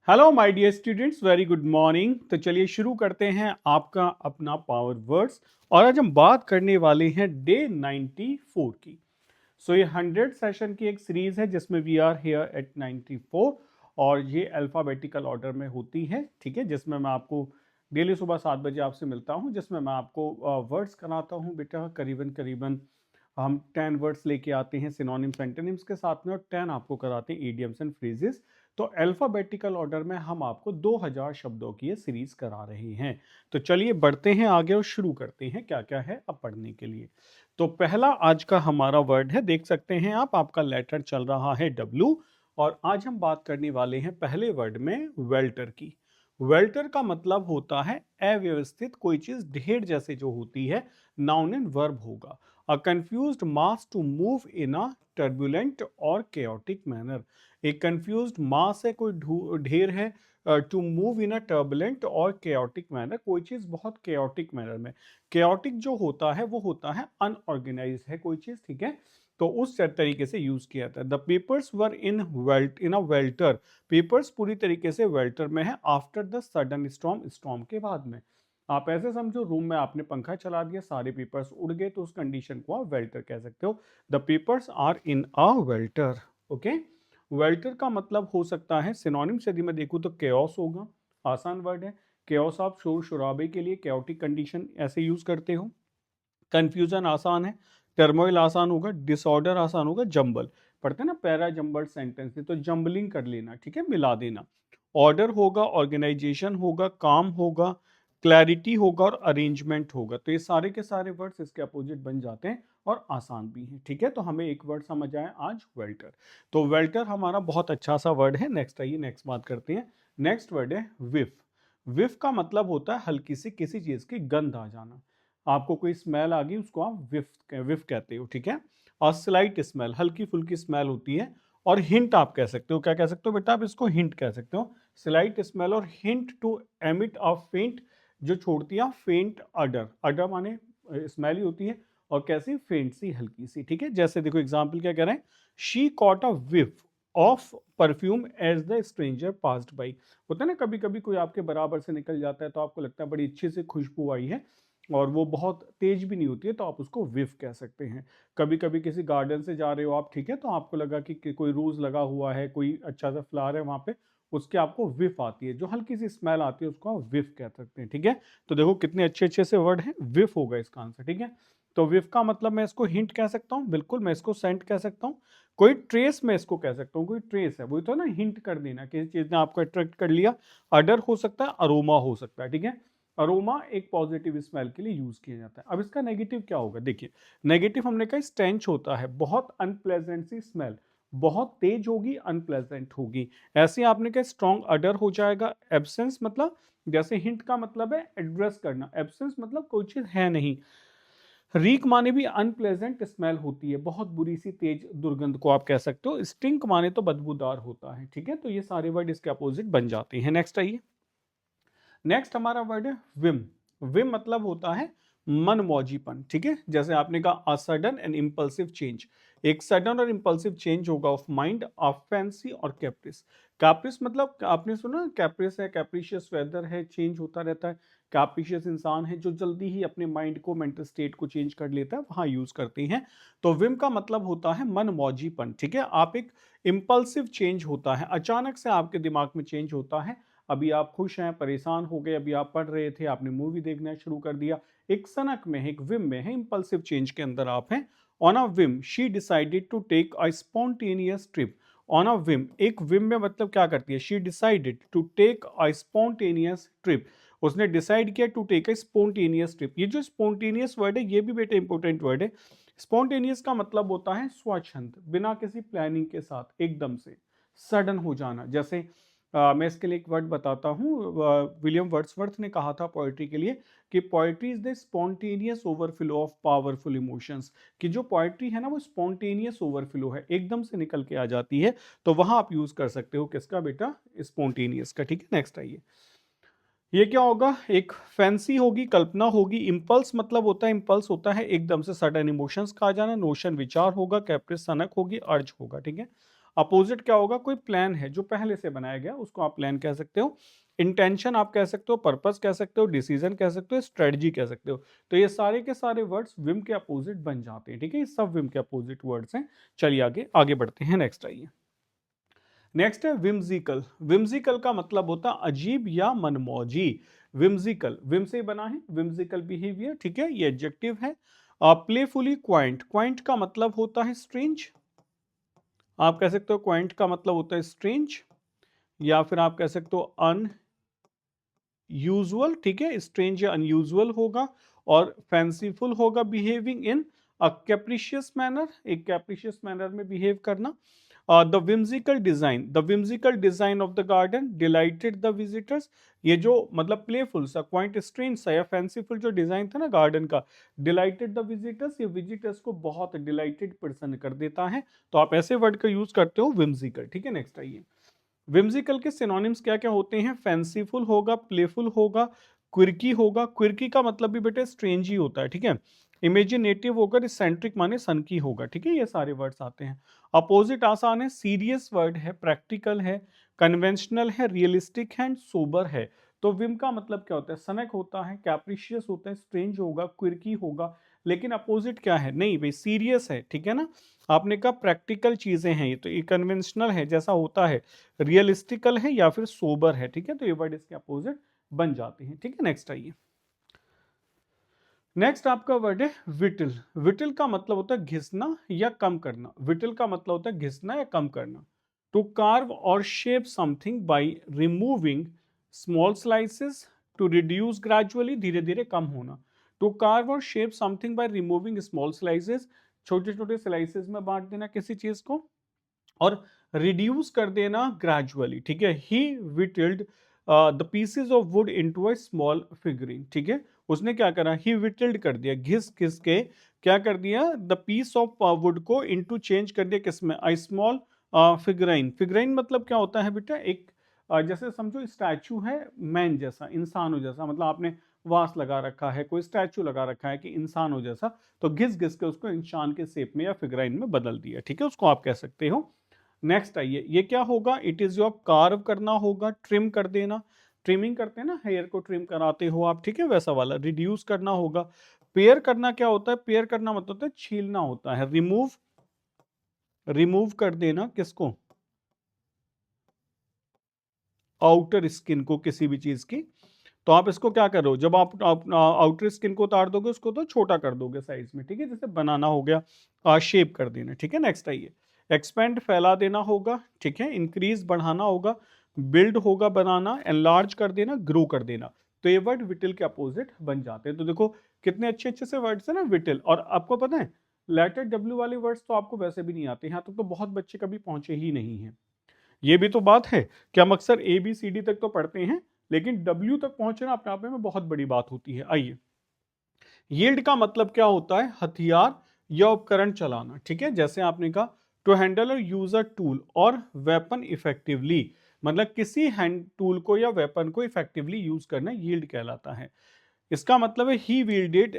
Hello my dear students, very good morning. तो चलिए शुरू करते हैं आपका अपना पावर वर्ड्स। और आज हम बात करने वाले हैं डे 94 की। सो ये 100 सेशन की एक सीरीज है जिसमें वी आर हियर एट 94। और ये अल्फ़ाबेटिकल ऑर्डर में होती है, ठीक है, जिसमें मैं आपको डेली सुबह 7 बजे आपसे मिलता हूँ, जिसमें मैं आपको वर्ड्स कराता हूँ बेटा। करीबन करीबन हम 10 वर्ड्स लेके आते हैं सिनोनिम्स एंटोनिम्स के साथ में, और 10 आपको कराते हैं इडियम्स एंड फ्रेजेस। तो अल्फाबेटिकल ऑर्डर में हम आपको 2000 शब्दों की ये सीरीज करा रहे हैं। तो चलिए बढ़ते हैं आगे और शुरू करते हैं क्या क्या है अब पढ़ने के लिए। तो पहला आज का हमारा वर्ड है, देख सकते हैं आप, आपका लेटर चल रहा है डब्ल्यू। और आज हम बात करने वाले हैं पहले वर्ड में वेल्टर की। वेल्टर का मतलब होता है अव्यवस्थित, कोई चीज ढेर जैसे जो होती है, नाउन एंड वर्ब होगा। A confused mass to move in a turbulent or chaotic manner। एक confused mass है, कोई ढेर है, to move in a turbulent और chaotic manner, कोई चीज बहुत chaotic manner में। chaotic जो होता है वो होता है अनऑर्गेनाइज है कोई चीज, ठीक है। तो उस तरीके से यूज किया जाता है। The papers were in a welter. Papers पूरी तरीके से वेल्टर में है after the sudden storm, storm के बाद में। आप ऐसे समझो, रूम में आपने पंखा चला दिया, सारे पेपर्स उड़ गए, तो उस कंडीशन को आप वेल्टर कह सकते हो। The papers are in a welter. Okay. Welter का मतलब हो सकता है, सिनोनिम्स यदि मैं देखूं तो केओस होगा। आसान वर्ड है। केओस आप शोर शराबे के लिए कैओटिक कंडीशन ऐसे यूज करते हो। कंफ्यूजन आसान है। टर्मोइल आसान होगा। डिसऑर्डर आसान होगा। जंबल पढ़ते हैं ना, पैरा जंबल सेंटेंस, तो जंबलिंग कर लेना, ठीक है, मिला देना। ऑर्डर होगा, ऑर्गेनाइजेशन होगा, काम होगा, क्लैरिटी होगा और अरेंजमेंट होगा। तो ये सारे के सारे वर्ड्स इसके अपोजिट बन जाते हैं और आसान भी हैं, ठीक है। तो हमें एक वर्ड समझ आया आज, वेल्टर। तो वेल्टर हमारा बहुत अच्छा सा वर्ड है। नेक्स्ट आइए, नेक्स्ट बात करते हैं। नेक्स्ट वर्ड है विफ। विफ का मतलब होता है हल्की सी किसी चीज की गंध आ जाना। आपको कोई स्मेल आ गई, उसको आप विफ कहते हो, ठीक है। और स्लाइट स्मेल, हल्की फुल्की स्मेल होती है। और हिंट आप कह सकते हो, क्या कह सकते हो बेटा, आप इसको हिंट कह सकते हो। स्लाइट स्मेल और हिंट टू एमिट ऑफ फेंट, जो छोड़ती है फेंट अडर। अडर माने स्मेल ही होती है, और कैसी, फेंट सी, हल्की सी, ठीक है। जैसे देखो एग्जाम्पल क्या कह रहे हैं, she caught a whiff of perfume as the stranger passed by. होता है ना, कभी कभी कोई आपके बराबर से निकल जाता है तो आपको लगता है बड़ी अच्छी सी खुशबू आई है, और वो बहुत तेज भी नहीं होती है, तो आप उसको विफ कह सकते हैं। कभी कभी किसी गार्डन से जा रहे हो आप, ठीक है, तो आपको लगा कि कोई रोज लगा हुआ है, कोई अच्छा सा फ्लावर है वहां पे, उसके आपको विफ आती है, जो हल्की सी स्मेल आती है, उसको आप विफ कह सकते हैं, ठीक है। तो देखो कितने अच्छे अच्छे से वर्ड हैं, विफ होगा इसका आंसर, ठीक है। तो विफ का मतलब मैं इसको हिंट कह सकता हूँ, बिल्कुल, मैं इसको सेंट कह सकता हूँ। कोई ट्रेस मैं इसको कह सकता हूँ, कोई ट्रेस है, वही तो ना, हिंट कर देना, किसी चीज ने आपको अट्रैक्ट कर लिया। अडर हो सकता है, अरोमा हो सकता है, ठीक है। अरोमा एक पॉजिटिव स्मेल के लिए यूज किया जाता है। अब इसका नेगेटिव क्या होगा, देखिए। नेगेटिव हमने कहा स्टेंच होता है, बहुत अनप्लेजेंट सी स्मेल, बहुत तेज होगी, अनप्लेजेंट होगी। ऐसे आपने कहा स्ट्रॉन्ग अडर हो जाएगा। एब्सेंस मतलब, जैसे हिंट का मतलब है एड्रेस करना, एब्सेंस मतलब कोई चीज है नहीं। रीक माने भी अनप्लेजेंट स्मेल होती है, बहुत बुरी सी तेज दुर्गंध को आप कह सकते हो। स्टिंक माने तो बदबूदार होता है, ठीक है। तो ये सारे वर्ड इसके अपोजिट बन जाते हैं। नेक्स्ट आइए। नेक्स्ट हमारा वर्ड है विम। विम मतलब होता है मनमौजीपन, ठीक है। जैसे आपने कहा a sudden and impulsive change, एक सडन और इम्पल्सिव चेंज होगा ऑफ माइंड, ऑफ फैंसी और कैप्रिस। कैप्रिस मतलब आपने सुना, कैप्रिस है, कैप्रिशियस वेदर है, चेंज होता रहता है। कैप्रिशियस इंसान है जो जल्दी ही अपने माइंड को, मेंटल स्टेट को चेंज कर लेता है, वहां यूज करते हैं। तो विम का मतलब होता है मनमौजीपन, ठीक है। आप एक इम्पल्सिव चेंज होता है, अचानक से आपके दिमाग में चेंज होता है। अभी आप खुश हैं, परेशान हो गए, अभी आप पढ़ रहे थे, आपने मूवी देखना शुरू कर दिया, एक सनक में है, एक विम में है, इंपल्सिव चेंज के अंदर आप हैं। On a whim she decided to take a spontaneous trip. On a whim, एक विम में मतलब क्या करती है, she decided to take a spontaneous trip. उसने डिसाइड किया to take a spontaneous trip. ये जो स्पॉन्टेनियस वर्ड है, ये भी बेटा इंपॉर्टेंट वर्ड है। स्पॉन्टेनियस का मतलब होता है स्वच्छंद, बिना किसी प्लानिंग के साथ, एकदम से सडन हो जाना। जैसे मैं इसके लिए एक वर्ड बताता हूँ। विलियम वर्ड्सवर्थ ने कहा था पोएट्री के लिए कि poetry is the spontaneous overflow of powerful emotions. कि जो पोएट्री है ना, वो स्पॉन्टेनियस ओवरफ्लो है, एकदम से निकल के आ जाती है। तो वहां आप यूज कर सकते हो किसका बेटा, स्पॉन्टेनियस का, ठीक है। नेक्स्ट आइए। ये क्या होगा, एक फैंसी होगी, कल्पना होगी। इंपल्स मतलब होता है, इंपल्स होता है एकदम से सडन इमोशंस का आ जाना। नोशन विचार होगा। कैप्रिस सनक होगी, अर्ज होगा, ठीक है। अपोजिट क्या होगा? कोई प्लान है जो पहले से बनाया गया, उसको आप प्लान कह सकते हो। इंटेंशन आप कह सकते हो, पर्पस कह सकते हो, डिसीजन कह सकते हो, स्ट्रेटजी कह सकते हो। तो ये सारे के सारे वर्ड्स विम के अपोजिट बन जाते हैं, ठीक है? ये सब विम के अपोजिट वर्ड्स हैं। चलिए आगे आगे बढ़ते हैं, नेक्स्ट आइए। नेक्स्ट है विम्सिकल। विम्सिकल का मतलब होता है अजीब या मनमौजी। विम्सिकल, विम से बना है, विम्सिकल बिहेवियर, ठीक है? ये एडजेक्टिव है। प्लेफुली क्वाइंट, क्वाइंट का मतलब होता है स्ट्रेंज। आप कह सकते हो क्वाइंट का मतलब होता है स्ट्रेंज, या फिर आप कह सकते हो अनयूजुअल, ठीक है? स्ट्रेंज या अनयूजुअल होगा, और फैंसीफुल होगा बिहेविंग इन अ कैप्रिशियस मैनर, एक कैप्रिशियस मैनर में बिहेव करना। The whimsical design, the whimsical design of the garden dilated the visitors. ये जो मतलब प्लेफुल सा, क्वाइंट स्ट्रेंज सा या फैंसीफुल जो डिजाइन था ना गार्डन का, डिलाइटेड द विजिटर्स, ये विजिटर्स को बहुत डिलाइटेड प्रसन्न कर देता है। तो आप ऐसे वर्ड का यूज करते हो whimsical, ठीक है? नेक्स्ट आइए। whimsical के सिनोनिम्स क्या क्या होते हैं? फैंसीफुल होगा, प्लेफुल होगा, क्विर्की होगा। क्विर्की का मतलब भी बेटे स्ट्रेंज ही होता है, ठीक है? इमेजिनेटिव होगा, इसेंट्रिक माने सनकी होगा, ठीक है? ये सारे वर्ड्स आते हैं। अपोजिट आसान है, सीरियस वर्ड है, प्रैक्टिकल है, कन्वेंशनल है, रियलिस्टिक है एंड सोबर है। तो विम का मतलब क्या होता है? सनक होता है, कैप्रिशियस होता है, स्ट्रेंज होगा, क्विर्की होगा। लेकिन अपोजिट क्या है? नहीं भाई, सीरियस है, ठीक है ना? आपने कहा प्रैक्टिकल चीजें हैं ये, तो ये कन्वेंशनल है जैसा होता है, रियलिस्टिकल है या फिर सोबर है, ठीक है? तो ये वर्ड इसके अपोजिट बन जाते हैं, ठीक है? नेक्स्ट आइए। नेक्स्ट आपका वर्ड है विटल। विटल का मतलब होता है घिसना या कम करना। विटल का मतलब होता है घिसना या कम करना। टू कार्व और shape something by removing small slices, to reduce gradually, धीरे धीरे कम होना। टू कार्व और shape something by removing small slices, छोटे छोटे स्लाइसेस में बांट देना किसी चीज को, और रिड्यूस कर देना ग्रेजुअली, ठीक है? He whittled the pieces of wood into a small figurine, ठीक है? उसने क्या करा? ही विटल्ड कर दिया, घिस घिस के क्या कर दिया? द पीस ऑफ वुड को इनटू चेंज कर दिया किसमें? A small फिगराइन। फिगराइन मतलब क्या होता है बेटा? एक जैसे समझो स्टैचू है, मैन जैसा, इंसान हो जैसा, मतलब आपने वास लगा रखा है, कोई स्टैचू लगा रखा है कि इंसान हो जैसा, तो घिस घिस के उसको इंसान के शेप में या फिगराइन में बदल दिया, ठीक है? उसको आप कह सकते हो। नेक्स्ट आइए, ये क्या होगा? इट इज योर कार्व करना होगा, ट्रिम कर देना। ट्रिमिंग करते हैं ना, हेयर को ट्रिम कराते हो आप, ठीक है? वैसा वाला रिड्यूस करना होगा। पेयर करना क्या होता है? पेयर करना मतलब होता है छीलना होता है। रिमूव, रिमूव कर देना किसको? आउटर स्किन को किसी भी चीज की। तो आप इसको क्या करो? जब आप आउटर स्किन को उतार दोगे, उसको तो छोटा कर दोगे साइज में, ठीक है? जैसे बनाना हो गया, शेप कर देना, ठीक है? नेक्स्ट आइए। एक्सपेंड, फैला देना होगा, ठीक है? इंक्रीज, बढ़ाना होगा। बिल्ड होगा, बनाना। एनलार्ज कर देना, ग्रो कर देना। तो ये वर्ड विटल के अपोजिट बन जाते हैं। तो देखो कितने अच्छे अच्छे से वर्ड्स है ना विटल। और आपको पता है लेटर डब्ल्यू वाले वर्ड्स तो आपको वैसे भी नहीं आते, यहाँ तक तो बहुत बच्चे कभी पहुंचे ही नहीं है। ये भी तो बात है कि हम अक्सर ए बी सी डी तक तो पढ़ते हैं, लेकिन डब्ल्यू तक पहुंचना अपने आप में बहुत बड़ी बात होती है। आइए, यील्ड का मतलब क्या होता है? हथियार या उपकरण चलाना, ठीक है? जैसे आपने कहा टू हैंडल और यूज अ टूल और वेपन इफेक्टिवली, मतलब किसी हैंड टूल को या वेपन को इफेक्टिवली यूज करना यील्ड कहलाता है। इसका मतलब है he wielded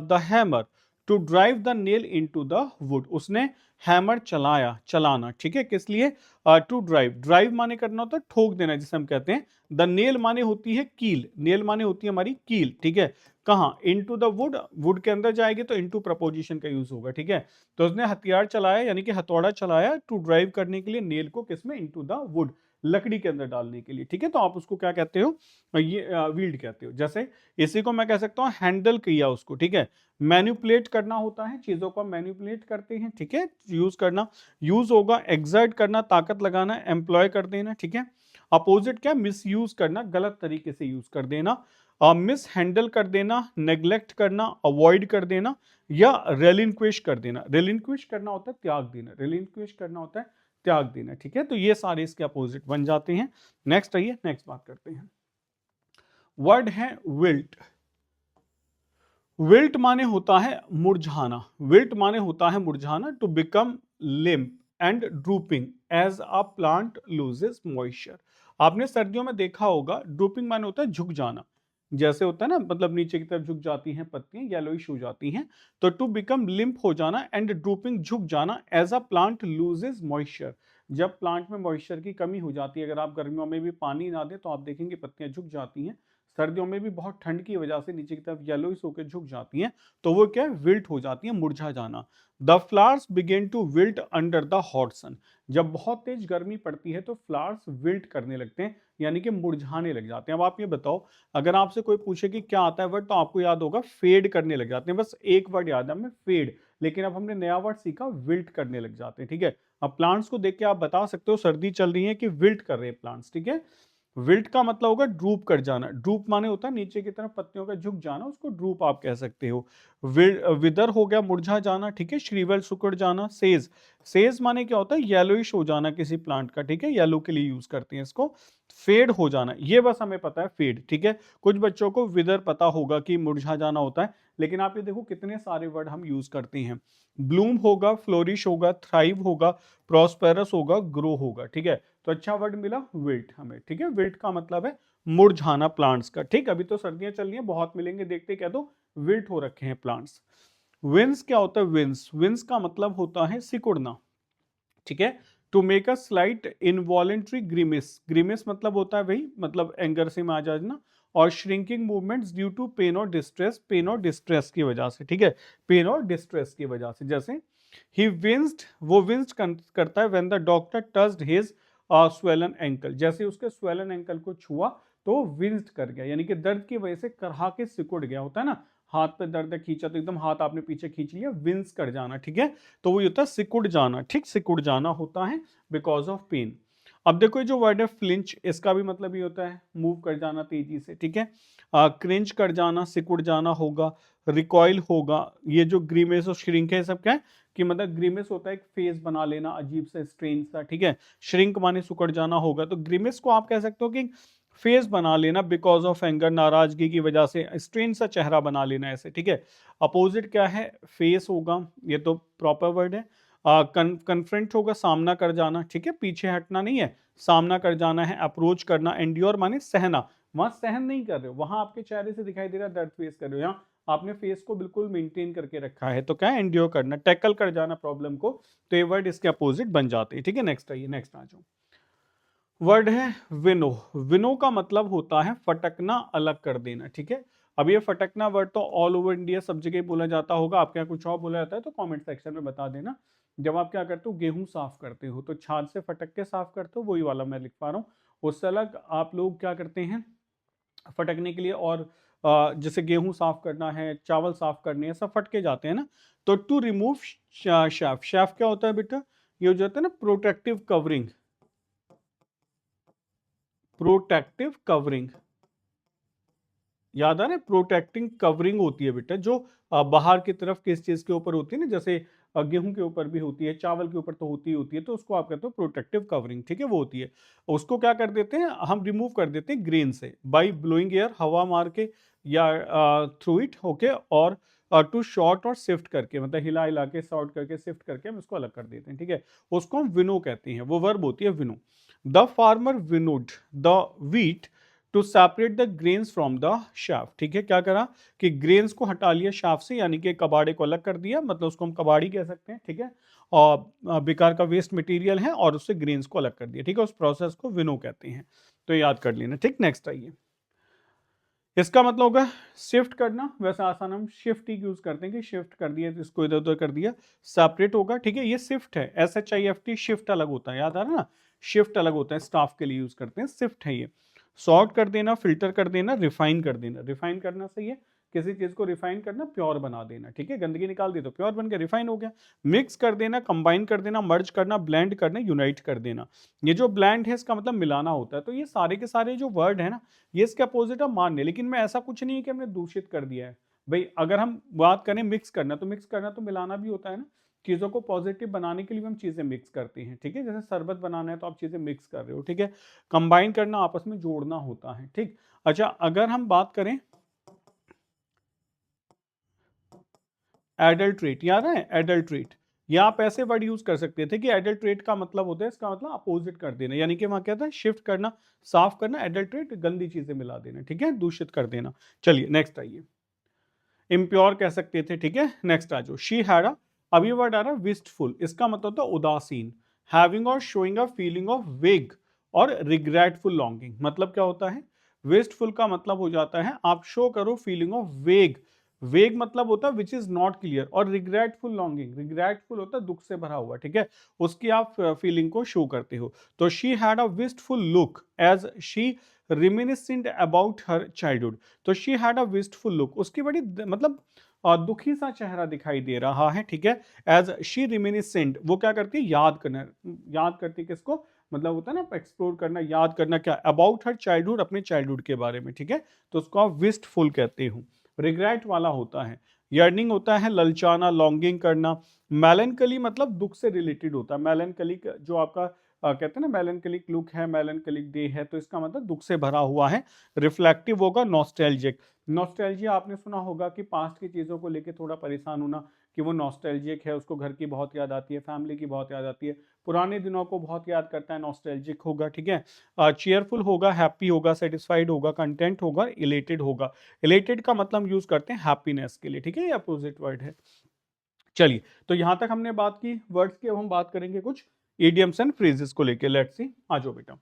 the hammer to drive the nail into the wood. उसने हैमर चलाया, चलाना, ठीक है? किस लिए? टू ड्राइव, ड्राइव माने करना होता है ठोक देना, जिसे हम कहते हैं। द नेल माने होती है कील, नेल माने होती है हमारी कील, ठीक है? कहाँ? इनटू द वुड, वुड के अंदर जाएगी तो इनटू प्रपोजिशन का यूज होगा, ठीक है? तो उसने हथियार चलाया यानी कि हथौड़ा चलाया टू ड्राइव करने के लिए नेल को, किसमें? इनटू द वुड, लकड़ी के अंदर डालने के लिए, ठीक है? तो आप उसको क्या कहते हो? ये वील्ड कहते हो। जैसे इसी को मैं कह सकता हूँ हैंडल किया उसको, ठीक है? मैनिपुलेट करना होता है, चीजों को मैनिपुलेट करते हैं, ठीक है? यूज करना, यूज होगा एक्सर्ट करना, ताकत लगाना, एम्प्लॉय कर देना, ठीक है? अपोजिट क्या? मिस यूज करना, गलत तरीके से यूज कर देना। मिस हैंडल कर देना, नेग्लेक्ट करना, अवॉइड कर देना, या रेलिंक्विश कर देना। रेलिंक्विश करना होता है त्याग देना, रेलिंक्विश करना होता है त्याग देना, ठीक है? तो ये सारे इसके अपोजिट बन जाते हैं। नेक्स्ट आइए, नेक्स्ट बात करते हैं। वर्ड है विल्ट। विल्ट माने होता है मुरझाना। विल्ट माने होता है मुरझाना, to become limp and drooping as a plant loses moisture. आपने सर्दियों में देखा होगा, ड्रूपिंग माने होता है झुक जाना, जैसे होता है ना, मतलब नीचे की तरफ झुक जाती हैं पत्तियां, येलोइश हो जाती हैं। तो टू बिकम लिम्प हो जाना, एंड ड्रूपिंग झुक जाना, as a plant loses moisture, जब प्लांट में मॉइस्चर की कमी हो जाती है, अगर आप गर्मियों में भी पानी ना दें तो आप देखेंगे पत्तियां झुक जाती हैं, सर्दियों में भी बहुत ठंड की वजह से नीचे की तरफ येलोइश होकर झुक जाती हैं, तो वो क्या है, विल्ट हो जाती है, मुरझा जाना। The flowers begin to wilt under the hot sun. जब बहुत तेज गर्मी पड़ती है तो फ्लावर्स विल्ट करने लगते हैं, यानी कि मुरझाने लग जाते हैं। अब आप ये बताओ, अगर आपसे कोई पूछे कि क्या आता है वर्ड, तो आपको याद होगा फेड करने लग जाते हैं, बस एक वर्ड याद है हमें, फेड। लेकिन अब हमने नया वर्ड सीखा, विल्ट करने लग जाते हैं, ठीक है। अब प्लांट्स को देख के आप बता सकते हो सर्दी चल रही है कि विल्ट कर रहे हैं प्लांट्स, ठीक है। विल्ट का मतलब होगा ड्रूप कर जाना, ड्रूप माने होता है नीचे की तरफ पत्तियों का झुक जाना, उसको ड्रूप आप कह सकते हो। विदर हो गया मुरझा जाना, ठीक है, श्रीवल सिकुड़ जाना। सेज, सेज माने क्या होता है, येलोइश हो जाना किसी प्लांट का, ठीक है, येलो के लिए यूज करते हैं इसको। फेड हो जाना, ये बस हमें पता है फेड, ठीक है। कुछ बच्चों को विदर पता होगा कि मुरझा जाना होता है, लेकिन आप ये देखो कितने सारे वर्ड हम यूज करते हैं। ब्लूम होगा, फ्लोरिश होगा, थ्राइव होगा, प्रॉस्पेरस होगा, ग्रो होगा, ठीक है। तो अच्छा वर्ड मिला विल्ट हमें, ठीक है। विल्ट का मतलब है मुरझाना प्लांट्स का, ठीक। अभी तो सर्दियां चल रही हैं, बहुत मिलेंगे, देखते क्या, तो विल्ट हो रखे हैं प्लांट्स। विंस क्या होता है, विंस, विंस का मतलब होता है सिकुड़ना, ठीक है। To make a slight involuntary grimace, grimace मतलब होता है वही, मतलब एंगर से में आ जाना। और shrinking movements due to pain और डिस्ट्रेस, पेन और डिस्ट्रेस की वजह से, ठीक है, पेन और डिस्ट्रेस की वजह से। जैसे ही विंस्ड, वो विंस्ड करता है when the doctor touched his swollen ankle, जैसे उसके स्वेलन एंकल को छुआ तो विंस्ड कर गया, यानी कि दर्द की वजह से करहा के सिकुड़ गया, होता है ना, हाथ पे दर्द है, खींचा तो एकदम हाथ आपने पीछे खींच लिया, विंस कर जाना, ठीक है। तो वो होता है सिकुड़ जाना, ठीक, सिकुड़ जाना होता है बिकॉज ऑफ पेन। अब देखो ये जो वर्ड है फ्लिंच, इसका भी मतलब ये होता है मूव कर जाना तेजी से, ठीक है। क्रिंच कर जाना, सिकुड़ जाना होगा। रिकॉइल होगा। ये जो ग्रीमेस और श्रिंक है सब क्या है कि मतलब ग्रीमेस होता है एक फेस बना लेना अजीब सा स्ट्रेंज सा, ठीक है। श्रिंक माने सिकुड़ जाना होगा, तो ग्रीमेस को आप कह सकते हो कि फेस बना लेना बिकॉज ऑफ एंगर, नाराजगी की वजह से, स्ट्रेंज सा चेहरा बना लेना ऐसे, ठीक है। अपोजिट क्या है, फेस होगा, ये तो प्रॉपर वर्ड है। कन्फ्रंट होगा, सामना कर जाना, ठीक है, पीछे हटना नहीं है, सामना कर जाना है। अप्रोच करना, एंड्योर माने सहना, वहां सहन नहीं कर रहे हो, वहां आपके चेहरे से दिखाई दे रहा है दर्द फेस कर रहे हो, यहाँ आपने फेस को बिल्कुल मेंटेन करके रखा है, तो क्या है, एंड्योर करना, टैकल कर जाना प्रॉब्लम को, तो ये वर्ड इसके अपोजिट बन जाते हैं, ठीक है। नेक्स्ट आइए, नेक्स्ट आ जाओ। वर्ड है विनो। विनो का मतलब होता है फटकना, अलग कर देना, ठीक है। अब ये फटकना वर्ड तो ऑल ओवर इंडिया सब जगह बोला जाता होगा, आपके यहाँ कुछ और बोला जाता है तो कमेंट सेक्शन में बता देना। जब आप क्या करते हो, गेहूं साफ करते हो तो छाछ से फटक के साफ करते हो, वही वाला मैं लिख पा रहा हूँ। उससे अलग आप लोग क्या करते हैं फटकने के लिए, और जैसे गेहूं साफ करना है, चावल साफ करने हैं, सब फटके जाते हैं ना। तो टू रिमूव शेफ, शेफ क्या होता है बेटा, ये हो जाता है ना प्रोटेक्टिव कवरिंग, प्रोटेक्टिव कवरिंग, याद आ रहा है, प्रोटेक्टिंग कवरिंग होती है बेटा, जो बाहर की तरफ किस चीज के ऊपर होती है ना, जैसे गेहूं के ऊपर भी होती है, चावल के ऊपर तो होती है, तो उसको आप कहते हो प्रोटेक्टिव कवरिंग, ठीक है, वो होती है। उसको क्या कर देते हैं हम, रिमूव कर देते हैं ग्रेन से, बाई ब्लोइंग एयर, हवा मार के, या थ्रू इट, ओके। और टू शॉर्ट और शिफ्ट करके, मतलब हिला हिला के, शॉर्ट करके, शिफ्ट करके हम इसको अलग कर देते हैं, ठीक है। उसको हम विनो कहते हैं, वो वर्ब होती है winnow. The farmer winnowed the wheat to separate the grains from the chaff, ठीक है। क्या करा कि ग्रेन्स को हटा लिया शाफ से, यानी कि कबाड़े को अलग कर दिया, मतलब उसको हम कबाड़ी कह सकते हैं, ठीक है। और बेकार का वेस्ट मटेरियल है और उससे ग्रेन्स को अलग कर दिया, ठीक है, उस प्रोसेस को विनो कहते हैं, तो याद कर लेना, ठीक। नेक्स्ट आइए, इसका मतलब होगा शिफ्ट करना, वैसे आसान हम शिफ्ट ही यूज करते हैं कि शिफ्ट कर दिया तो इसको इधर उधर कर दिया, सेपरेट होगा, ठीक है। ये शिफ्ट है, SHIFT, शिफ्ट अलग होता है, याद आ रहा है ना, शिफ्ट अलग होता है, स्टाफ के लिए यूज करते हैं, शिफ्ट है ये। सॉर्ट कर देना, फिल्टर कर देना, रिफाइन कर देना, रिफाइन करना सही है, किसी चीज को रिफाइन करना, प्योर बना देना, ठीक है, गंदगी निकाल दी तो प्योर बन गया, रिफाइन हो गया। मिक्स कर देना, कंबाइन कर देना, मर्ज करना, ब्लेंड करना, यूनाइट कर देना। ये जो ब्लेंड है इसका मतलब मिलाना होता है, तो ये सारे के सारे जो वर्ड है ना, ये इसके अपोजिट है मान्य, लेकिन मैं ऐसा कुछ नहीं है कि हमने दूषित कर दिया है भाई। अगर हम बात करें मिक्स करना, तो मिक्स करना तो मिलाना भी होता है ना, चीजों को पॉजिटिव बनाने के लिए भी हम चीजें मिक्स करते हैं, ठीक है। जैसे शरबत बनाना है तो आप चीजें मिक्स कर रहे हो, ठीक है। कंबाइन करना, आपस में जोड़ना होता है, ठीक। अच्छा, अगर हम बात करें एडल्ट्रेट, याद है एडल्ट्रेट, या आप ऐसे वर्ड यूज कर सकते थे कि एडल्ट्रेट का मतलब होता है, इसका मतलब अपोजिट कर देना, यानी कि वहां क्या था, शिफ्ट करना, साफ करना, एडल्ट्रेट गंदी चीजें मिला देना, ठीक है, दूषित कर देना। चलिए नेक्स्ट आइए, इम्प्योर कह सकते थे, ठीक है। नेक्स्ट आ जाओ, शी हैड अ, अभी वर्ड आ रहा है विस्टफुल, इसका मतलब होता है उदासीन, हैविंग और शोइंग अ फीलिंग ऑफ वेग और रिग्रेटफुल लॉन्गिंग। मतलब क्या होता है? वेस्टफुल का मतलब हो जाता है आप शो करो फीलिंग ऑफ वेग। वेग मतलब होता है विच इज नॉट क्लियर, और रिग्रेटफुल लॉन्गिंग, रिग्रेटफुल होता है दुख से भरा हुआ, ठीक है, उसकी आप फीलिंग को शो करते हो। तो she had a wistful look as she reminiscent about her childhood. तो she had a wistful look, उसकी बड़ी मतलब दुखी सा चेहरा दिखाई दे रहा है, ठीक है। एज शी रिमिनिसेंट, वो क्या करती है? याद करना। याद करती है किसको? मतलब होता है ना एक्सप्लोर करना, याद करना, क्या? अबाउट हर चाइल्डहुड, अपने चाइल्डहुड के बारे में, ठीक है। तो उसको आप विस्टफुल कहते हो। रिग्रेट वाला होता है। यर्निंग होता है ललचाना, लॉन्गिंग करना। मेलनकली मतलब दुख से रिलेटेड होता है। मेलनकली जो आपका कहते हैं ना मेलनकलिक लुक है, मेलनकलिक डे है, तो इसका मतलब दुख से भरा हुआ है। रिफ्लेक्टिव होगा नॉस्टैल्जिक। नॉस्टैल्जिया आपने सुना होगा कि पास्ट की चीज़ों को लेके थोड़ा परेशान होना, कि वो नॉस्टैल्जिक है, उसको घर की बहुत याद आती है, फैमिली की बहुत याद आती है, पुराने दिनों को बहुत याद करता है, नॉस्टैल्जिक होगा, ठीक है। चीयरफुल होगा, हैप्पी होगा, सेटिस्फाइड होगा, कंटेंट होगा, इलेटेड होगा। इलेटेड का मतलब यूज करते हैं हैप्पीनेस के लिए, ठीक है, ये अपोजिट वर्ड है। चलिए, तो यहां तक हमने बात की वर्ड्स की। अब हम बात करेंगे कुछ इडियम्स एंड फ्रेजेस को लेके। लेट्स सी, आ जाओ बेटा।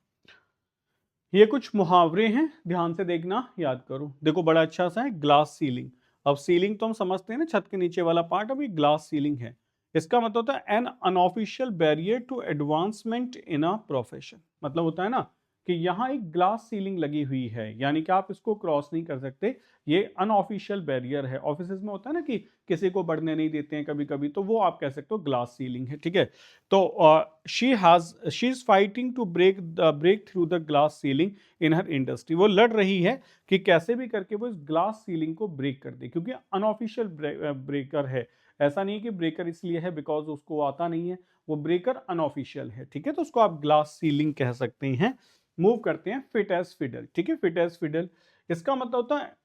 ये कुछ मुहावरे हैं, ध्यान से देखना, याद करो। देखो बड़ा अच्छा सा है, ग्लास सीलिंग। अब सीलिंग तो हम समझते हैं ना, छत के नीचे वाला पार्ट, अब ये ग्लास सीलिंग है। इसका मतलब होता है an unofficial barrier to advancement in a profession. मतलब होता है ना कि यहाँ एक ग्लास सीलिंग लगी हुई है, यानी कि आप इसको क्रॉस नहीं कर सकते। ये अनऑफिशियल बैरियर है। ऑफिस में होता है ना कि किसी को बढ़ने नहीं देते हैं कभी कभी, तो वो आप कह सकते हो ग्लास सीलिंग है, ठीक है। तो she is fighting to break through the glass ceiling in her industry. वो लड़ रही है कि कैसे भी करके वो इस ग्लास सीलिंग को ब्रेक कर दे, क्योंकि अनऑफिशियल ब्रेकर है। ऐसा नहीं है कि ब्रेकर इसलिए है बिकॉज उसको आता नहीं है, वो ब्रेकर अनऑफिशियल है, ठीक है। तो उसको आप ग्लास सीलिंग कह सकते हैं। मूव करते हैं फिट एज फिडल, ठीक है। फिट एज फिडल, इसका मतलब होता है,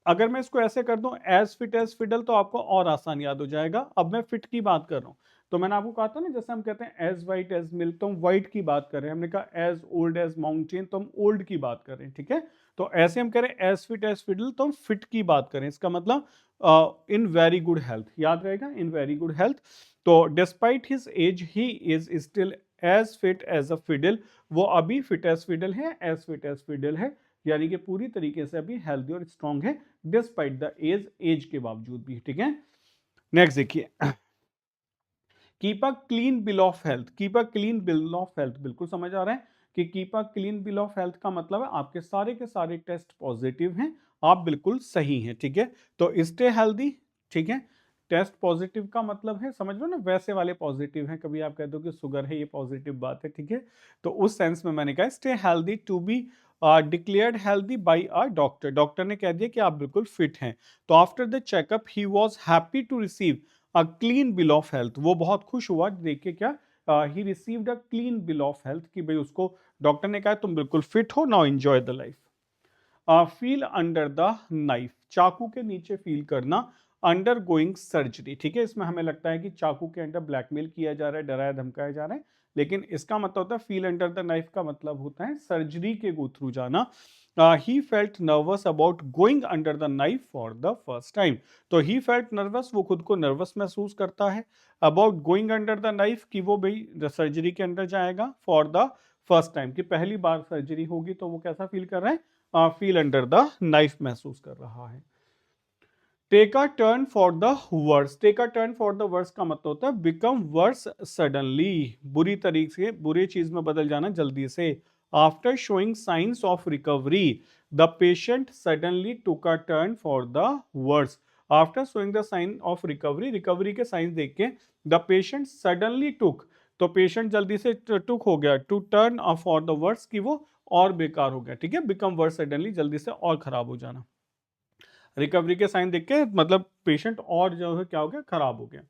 अगर मैं इसको ऐसे कर दूं एज फिट एज फिडल, तो आपको और आसान याद हो जाएगा। अब मैं फिट की बात कर रहा हूं, तो मैंने आपको कहा था ना, जैसे हम कहते हैं एज वाइट एज मिल्क, तो हम वाइट की बात कर रहे हैं। हमने कहा एज ओल्ड एज माउंटेन, तो हम ओल्ड की बात कर रहे हैं, ठीक है। तो ऐसे हम कह रहे हैं एज फिडल, तो हम फिट की बात करें। इसका मतलब इन वेरी गुड हेल्थ, याद रहेगा, इन वेरी गुड हेल्थ। तो despite his age he is still as fit as a fiddle. वो अभी फिट एज फिडल है, एज फिट एज फिडल है, यानी कि पूरी तरीके से अभी हेल्दी और स्ट्रांग है, डिस्पाइट द एज, एज के बावजूद भी, ठीक है। नेक्स्ट देखिए, keep a clean bill of health. Keep a clean bill of health, बिल्कुल समझ आ रहा है कि keep a clean bill of health का मतलब है आपके सारे के सारे टेस्ट पॉजिटिव हैं, आप बिल्कुल सही हैं, ठीक है। तो स्टे हेल्दी, ठीक है। टेस्ट पॉजिटिव का मतलब है, समझ लो ना, वैसे वाले पॉजिटिव हैं, कभी आप कह दो कि शुगर है, ये पॉजिटिव बात है, ठीक है। तो उस सेंस में मैंने कहा stay healthy to be declared healthy by a doctor. Doctor ने कह दिया कि आप बिल्कुल फिट हैं। तो after the checkup he was happy to receive a clean bill of health. वो बहुत खुश हुआ देख के, क्या? He received a clean bill of health, कि भाई उसको डॉक्टर ने कहा तुम बिल्कुल फिट हो, now enjoy the life. Feel under the knife, चाकू के नीचे फील करना। अंडर गोइंग सर्जरी, ठीक है। इसमें हमें लगता है कि चाकू के अंडर ब्लैकमेल किया जा रहा है, डराया धमकाया जा रहा है, लेकिन इसका मतलब होता है फील अंडर द नाइफ का मतलब होता है सर्जरी के गो थ्रू जाना। He felt nervous about going under the knife for the first time. तो ही फेल्ट नर्वस, वो खुद को नर्वस महसूस करता है। About going under the knife, कि वो भाई सर्जरी के अंदर जाएगा, फॉर द फर्स्ट टाइम, कि पहली बार सर्जरी होगी, तो वो कैसा फील कर रहा है? फील अंडर द नाइफ महसूस कर रहा है। Take a turn for the worse. Take a turn for the worse का मतलब होता है बिकम वर्स सडनली, बुरी तरीके से, बुरी चीज में बदल जाना जल्दी से। After showing signs of recovery, the patient suddenly took a turn for the worse. After showing the sign of recovery, recovery के साइंस देख के द पेशेंट सडनली टुक, तो पेशेंट जल्दी से टुक हो गया, to turn for the worse, की वो और बेकार हो गया, ठीक है। बिकम वर्स सडनली, जल्दी से और खराब हो जाना। रिकवरी के साइन देख के मतलब पेशेंट और जो है क्या हो गया, खराब हो गया।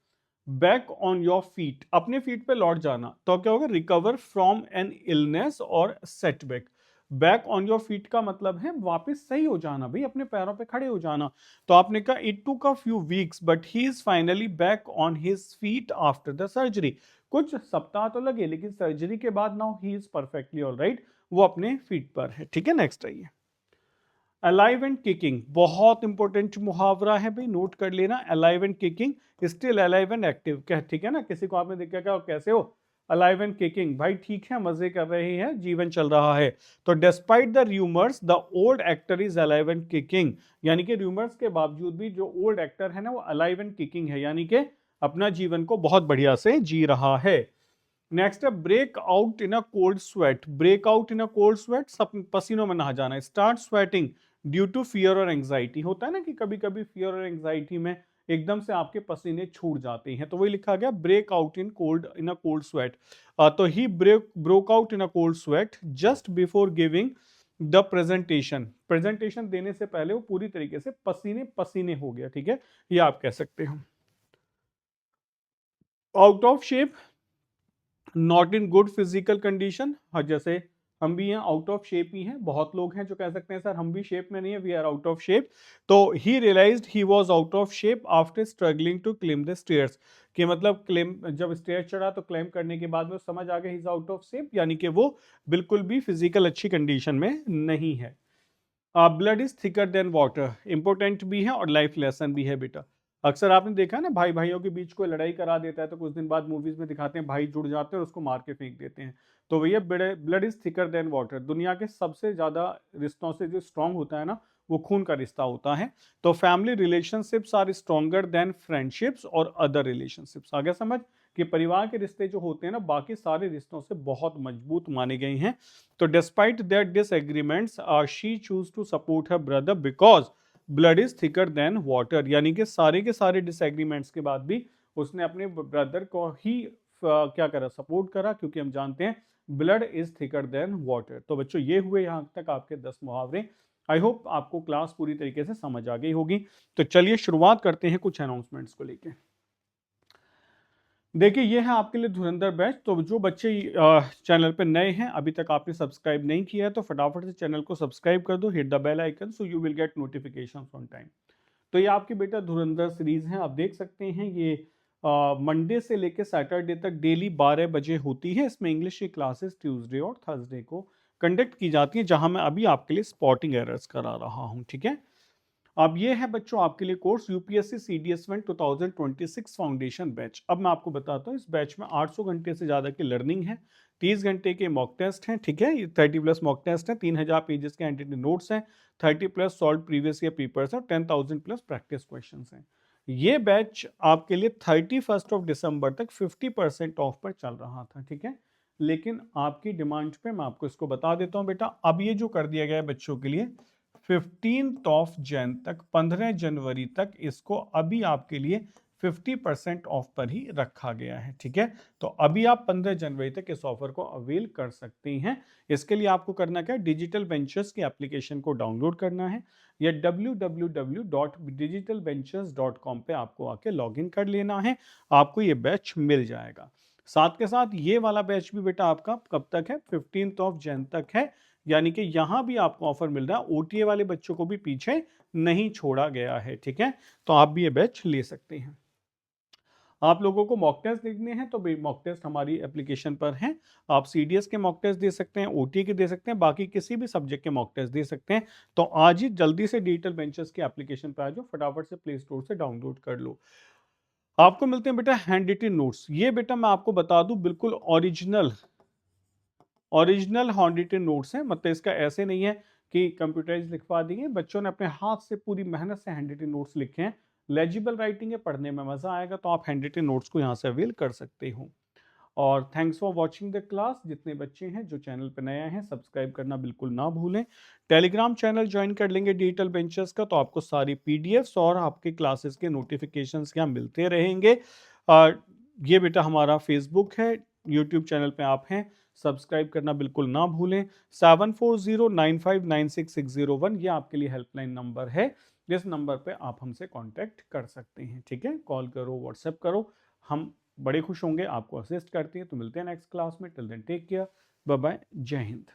बैक ऑन योर फीट, अपने फीट पे लौट जाना, तो क्या होगा? रिकवर फ्रॉम एन इलनेस और setback. Back on your feet का मतलब है वापस सही हो जाना, भाई अपने पैरों पे खड़े हो जाना। तो आपने कहा it took a few weeks but he is finally back on his feet after the surgery. कुछ सप्ताह तो लगे, लेकिन सर्जरी के बाद now he is perfectly alright, वो अपने फीट पर है, ठीक है। नेक्स्ट आइए, अलाइव एंड किकिंग, बहुत इंपॉर्टेंट मुहावरा है भाई, नोट कर लेना। Alive and kicking, still alive and active, क्या, ठीक है ना। किसी को आपने देखा क्या, कैसे हो? अलाइव एंड किकिंग, भाई ठीक है, मजे कर रहे हैं, जीवन चल रहा है। तो despite the rumours the old actor is alive and kicking, यानी कि रूमर्स के बावजूद भी जो ओल्ड एक्टर है ना वो अलाइव एंड किकिंग है, यानी कि अपना जीवन को बहुत बढ़िया से जी रहा है। नेक्स्ट है break out in a cold sweat, break out in a cold sweat, सब पसीनों में नहा जाना। Start sweating due to fear और एंग्जाइटी, होता है ना कि कभी कभी फियर और एंग्जाइटी में एकदम से आपके पसीने छूट जाते हैं, तो वही लिखा गया break out in a cold sweat. तो he broke out in a cold sweat just before giving the presentation, presentation देने से पहले वो पूरी तरीके से पसीने पसीने हो गया, ठीक है, ये आप कह सकते हो। Out of shape, not in good physical condition, हाँ जैसे हम भी हैं, आउट ऑफ शेप ही हैं, बहुत लोग हैं जो कह सकते हैं सर हम भी शेप में नहीं है, we are out of shape. तो he realised he was out of shape after struggling to climb the stairs, कि मतलब क्लेम, जब स्टेयर चढ़ा तो क्लेम करने के बाद में समझ आ गया he is out of shape, यानी कि वो बिल्कुल भी फिजिकल अच्छी कंडीशन में नहीं है। Blood is thicker than water, important भी है और लाइफ लेसन भी है बेटा। अक्सर आपने देखा है ना, भाई भाइयों के बीच कोई लड़ाई करा देता है तो कुछ दिन बाद मूवीज में दिखाते हैं भाई जुड़ जाते हैं और उसको मार के फेंक देते हैं। तो भैया blood is thicker than water, दुनिया के सबसे ज्यादा रिश्तों से जो स्ट्रांग होता है ना वो खून का रिश्ता होता है। तो family relationships are stronger than friendships और अदर रिलेशनशिप्स, आगे समझ कि परिवार के रिश्ते जो होते हैं ना बाकी सारे रिश्तों से बहुत मजबूत माने गए हैं। तो despite that disagreements she choose to support her brother because blood is thicker than water, यानी कि सारे के सारे डिसएग्रीमेंट्स के बाद भी उसने अपने ब्रदर को ही क्या करा, सपोर्ट करा, क्योंकि हम जानते हैं blood is thicker than water. तो बच्चों ये हुए यहाँ तक आपके 10 मुहावरे। आई होप आपको क्लास पूरी तरीके से समझ आ गई होगी। तो चलिए शुरुआत करते हैं कुछ अनाउंसमेंट्स को लेकर। देखिए ये है आपके लिए धुरंधर बैच, तो जो बच्चे चैनल पे नए हैं अभी तक आपने सब्सक्राइब नहीं किया है तो फटाफट से चैनल को सब्सक्राइब कर दो, hit the bell icon so you will get notification on time. तो ये आपकी बेटा धुरंधर सीरीज है, आप देख सकते हैं ये मंडे से लेकर सैटरडे तक डेली 12 बजे होती है। इसमें इंग्लिश की क्लासेस ट्यूसडे और थर्सडे को कंडक्ट की जाती है, जहां मैं अभी आपके लिए स्पॉटिंग एरर्स करा रहा हूं, ठीक है। अब ये है बच्चों आपके लिए course UPSC CDS 2026 foundation batch. अब मैं आपको बताता हूँ इस बैच में 800 घंटे से ज़्यादा की लर्निंग है, 30 घंटे के मॉक टेस्ट हैं, ठीक है, ये 30+ मॉक टेस्ट हैं, 3000 पेजेस के एंटिटी नोट्स हैं, 30+ सॉल्व प्रीवियस ईयर पेपर्स हैं, 10,000+ प्रैक्टिस क्वेश्चंस हैं। ये बैच आपके लिए 31 दिसंबर तक 50% ऑफ पर चल रहा था, ठीक है, लेकिन आपकी डिमांड पे मैं आपको इसको बता देता हूँ बेटा, अब ये जो कर दिया गया है बच्चों के लिए 15 जैन तक, 15 जनवरी तक इसको अभी आपके लिए 50% ऑफ पर ही रखा गया है, ठीक है। तो अभी आप 15 जनवरी तक इस ऑफर को अवेल कर सकते हैं। इसके लिए आपको करना क्या है, डिजिटल वेंचर्स की एप्लीकेशन को डाउनलोड करना है या www.digitalventures.com पे आपको आके लॉगिन कर लेना है, आपको ये बैच मिल जाएगा। साथ के साथ ये वाला बैच भी बेटा आपका कब तक है, 15 जैन तक है, यानी कि यहां भी आपको ऑफर मिल रहा है, ओटीए वाले बच्चों को भी पीछे नहीं छोड़ा गया है, ठीक है। तो आप भी ये बैच ले सकते हैं। आप लोगों को मॉक टेस्ट देखने हैं तो मॉक टेस्ट हमारी एप्लीकेशन पर हैं, आप सीडीएस के मॉक टेस्ट दे सकते हैं, ओटीए के दे सकते हैं, बाकी किसी भी सब्जेक्ट के मॉक टेस्ट दे सकते हैं। तो आज ही जल्दी से डिजिटल बेंचेस की एप्लीकेशन पर आ जाओ, फटाफट से प्ले स्टोर से डाउनलोड कर लो। आपको मिलते हैं बेटा हैंड रिटन नोट्स, ये बेटा मैं आपको बता दूं बिल्कुल ओरिजिनल हैंड रिटन नोट्स हैं, मतलब इसका ऐसे नहीं है कि कंप्यूटराइज लिखवा दिए, बच्चों ने अपने हाथ से पूरी मेहनत से हैंड रिटन नोट्स लिखे हैं, लेजिबल राइटिंग है, पढ़ने में मजा आएगा, तो आप हैंड रिटन नोट्स को यहाँ से अवेल कर सकते हो। और thanks for watching the class. जितने बच्चे हैं जो चैनल पर नए हैं सब्सक्राइब करना बिल्कुल ना भूलें, टेलीग्राम चैनल ज्वाइन कर लेंगे डिजिटल बेंचर्स का, तो आपको सारी पीडीएफ्स और आपके क्लासेस के नोटिफिकेशंस यहाँ मिलते रहेंगे। ये बेटा हमारा फेसबुक है, यूट्यूब चैनल पे आप हैं, सब्सक्राइब करना बिल्कुल ना भूलें। 7409596601 ये आपके लिए हेल्पलाइन नंबर है, जिस नंबर पे आप हमसे कांटेक्ट कर सकते हैं, ठीक है, कॉल करो, व्हाट्सएप करो, हम बड़े खुश होंगे आपको असिस्ट करती है। तो मिलते हैं नेक्स्ट क्लास में, till then take care, bye bye, जय हिंद।